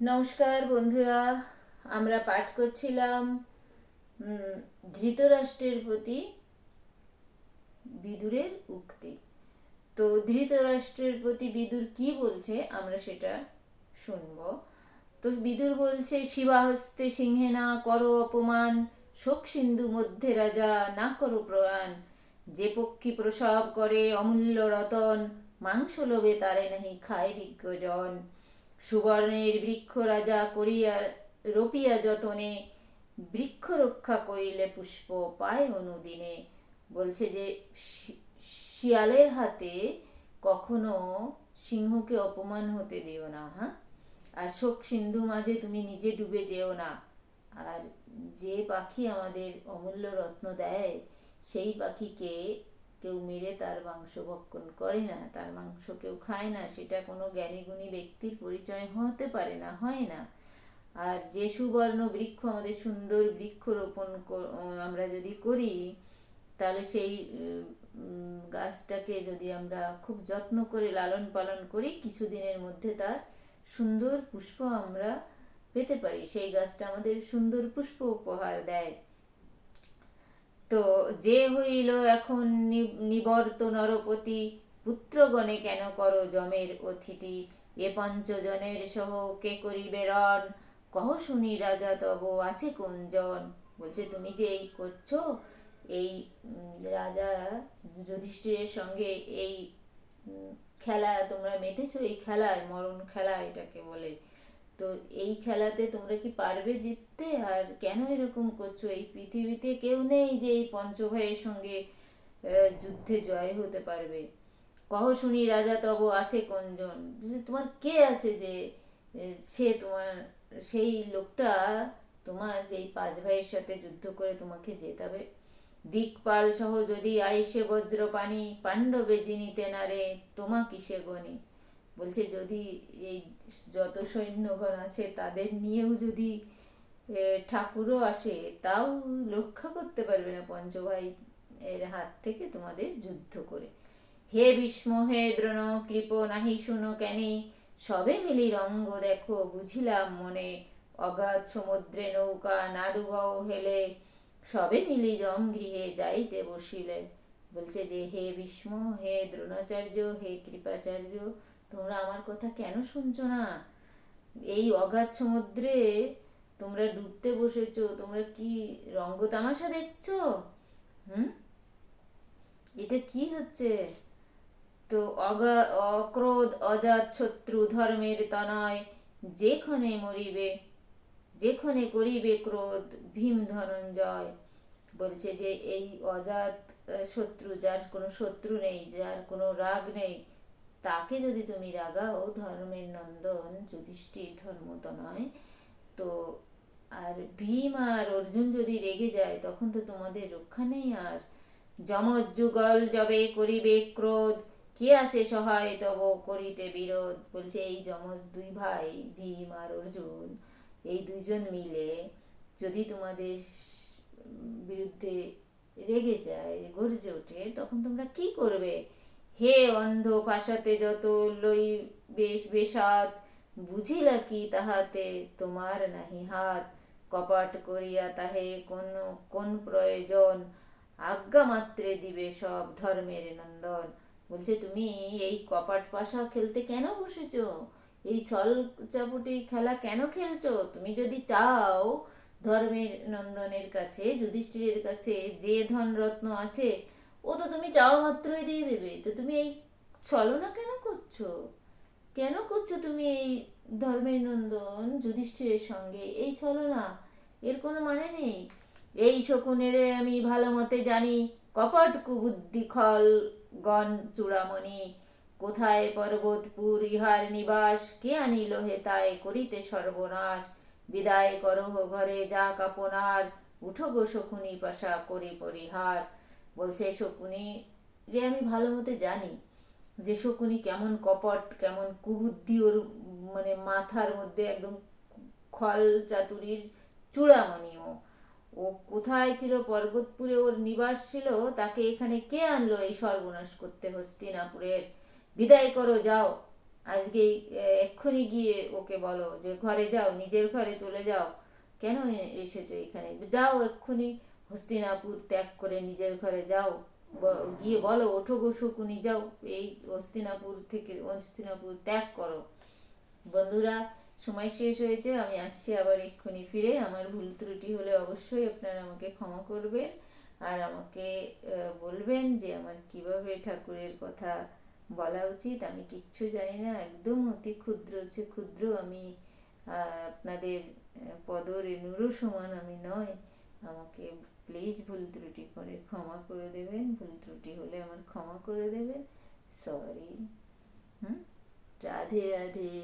নমস্কার বন্ধুরা, আমরা পাঠ করছিলাম ধৃতরাষ্ট্রের প্রতি বিদুরের উক্তি। তো ধৃতরাষ্ট্রের প্রতি বিদুর কি বলছে আমরা সেটা শুনব। তো বিদুর বলছে, শিবাহস্তে সিংহে না করো অপমান, শোক সিন্ধু মধ্যে রাজা না করো প্রয়াণ, যে পক্ষী প্রসব করে অমূল্য রতন, মাংস লোভে তারে নাহি খায় বিজ্ঞজন, সুবর্ণের বৃক্ষ রাজা করিয়া রোপিয়া যতনে, বৃক্ষ রক্ষা করিলে পুষ্প পায় অনুদিনে। বলছে যে শিয়ালের হাতে কখনো সিংহকে অপমান হতে দিও না, হ্যাঁ, আর শোক সিন্ধু মাঝে তুমি নিজে ডুবে যেও না। আর যে পাখি আমাদের অমূল্য রত্ন দেয়, সেই পাখিকে কেউ মেরে তার মাংস ভক্ষণ করে না, তার মাংস কেউ খায় না, সেটা কোনো জ্ঞানীগুণী ব্যক্তির পরিচয় হতে পারে না, হয় না। আর যে সুবর্ণ বৃক্ষ, আমাদের সুন্দর বৃক্ষরোপণ আমরা যদি করি, তাহলে সেই গাছটাকে যদি আমরা খুব যত্ন করে লালন পালন করি, কিছুদিনের মধ্যে তার সুন্দর পুষ্প আমরা পেতে পারি, সেই গাছটা আমাদের সুন্দর পুষ্প উপহার দেয়। তো যে হইল এখন নিবর্ত নরপতি, পুত্রগণে কেন করো যমের অতিথি, এ পঞ্চজনের সহ কে করিবে রণ, কহ শুনি রাজা তব আছে কোন জন। বলছে তুমি যে এই করছো, এই রাজা যুধিষ্ঠিরের সঙ্গে এই খেলা তোমরা মেতেছো, এই খেলায়, মরণ খেলা এটাকে বলে, তো এই খেলাতে তোমরা কি পারবে জিততে? আর কেন এরকম করছো? এই পৃথিবীতে কেউ নেই যে এই পঞ্চভাইয়ের সঙ্গে যুদ্ধে জয় হতে পারবে। কহ শুনি রাজা তব আছে কোনজন, তোমার কে আছে যে সে তোমার, সেই লোকটা তোমার যে এই পাঁচ ভাইয়ের সাথে যুদ্ধ করে তোমাকে জেতাবে। দিকপাল সহ যদি আইসে বজ্রপানি, পাণ্ডবে জিনিতে না রে তোমা কিসে গণি। বলছে যদি এই যত সৈন্যগণ আছে তাদের নিয়েও যদি ঠাকুরও আসে, তাও রক্ষা করতে পারবে না পঞ্চভাই এর হাত থেকে তোমাদের যুদ্ধ করে। হে ভীষ্ম হে দ্রোণ কৃপ নাহি শুনো কেনি, সবে মিলি রঙ্গ দেখো বুঝিলাম মনে, অগাধ সমুদ্রে নৌকা না ডুবাও হেলে, সবে মিলি যম গৃহে যাইতে বসিলে। বলছে যে হে ভীষ্ম, হে দ্রোণাচার্য, হে কৃপাচার্য, তোমরা আমার কথা কেন শুনছো না? এই অগাধ সমুদ্রে তোমরা ডুবতে বসেছো, তোমরা কি রঙ্গ তামাশা দেখছো? হুম, এটা কি হচ্ছে? তো অক্রোধ অজাত শত্রু ধর্মের তনয়, যেখানে মরিবে, যেখানে করিবে ক্রোধ ভীম ধনঞ্জয়। বলছে যে এই অজাত শত্রু, যার কোনো শত্রু নেই, যার কোনো রাগ নেই, তাকে যদি তুমি রাগাও, ধর্মের নন্দন যুধিষ্ঠির ধর্মত নয়, তো আর ভীম আর অর্জুন যদি রেগে যায়, তখন তো তোমাদের রক্ষা নেই। আর যমজ যুগল যবে করিবে ক্রোধ, কে আছে সহায় তব করিতে বিরোধ। বলছে এই যমজ দুই ভাই ভীম আর অর্জুন, এই দুইজন মিলে যদি তোমাদের বিরুদ্ধে রেগে যায়, গর্জে ওঠে, তখন তোমরা কি করবে? হে অন্ধ পাশাতে যত লই বেশ বেশাত, বুঝিলা কি তাহাতে তোমার নাহি হাত, কপাট করিয়া তাহে কোন কোন প্রয়োজন, আজ্ঞা মাত্রে দিবে সব ধর্মের নন্দন। বলছে তুমি এই কপাট পাশা খেলতে কেন বসেছো? এই ছল চাপুটি খেলা কেন খেলছো? তুমি যদি চাও ধর্মের নন্দনের কাছে, যুধিষ্ঠিরের কাছে যে ধনরত্ন আছে, ও তো তুমি চাওয়া মাত্রই দিয়ে দেবে, তো তুমি এই ছলনা কেন করছো? কেন করছো তুমি এই ধর্মের নন্দন যুধিষ্ঠিরের সঙ্গে এই ছলনা? এর কোনো মানে নেই। এই শকুনের আমি ভালো মতে জানি, কপট কুবুদ্ধি খল গণ চূড়ামণি, কোথায় পর্বতপুর ইহার নিবাস, কে আনিল হেতায় করিতে সর্বনাশ, বিদায় করহ ঘরে যাক আপনার, উঠো গো শকুনি পাশা করি পরিহার। বলছে শকুনি রে আমি ভালো মতে জানি যে শকুনি কেমন কপট, কেমন কুবুদ্ধি, ওর মানে মাথার মধ্যে একদম খল চাতুরির চূড়ামণি। ও কোথায় ছিল? পর্বতপুরে ওর নিবাস ছিল, তাকে এখানে কে আনলো এই সর্বনাশ করতে হস্তিনাপুরের? বিদায় করো যাও, আজকেই এক্ষুনি গিয়ে ওকে বলো যে ঘরে যাও, নিজের ঘরে চলে যাও, কেন এসেছো এখানে, যাও এক্ষুনি হস্তিনাপুর ত্যাগ করে নিজের ঘরে যাও, গিয়ে বলো ওঠো গো শকুনি, যাও এই হস্তিনাপুর ত্যাগ করো। বন্ধুরা, সময় শেষ হয়েছে, আমি আসছি আবার এক্ষুনি ফিরে। আমার ভুল ত্রুটি হলে অবশ্যই আপনারা আমাকে ক্ষমা করবেন, আর আমাকে বলবেন যে আমার কিভাবে ঠাকুরের কথা বলা উচিত। আমি কিচ্ছু জানি না, একদম অতি ক্ষুদ্র হচ্ছে ক্ষুদ্র আমি, আপনাদের পদ রেণুরও সমান আমি নয়। আমাকে প্লিজ ভুল ত্রুটি করে ক্ষমা করে দেবেন, ভুল ত্রুটি হলে আমার ক্ষমা করে দেবেন। সরি। হুম। রাধে রাধে।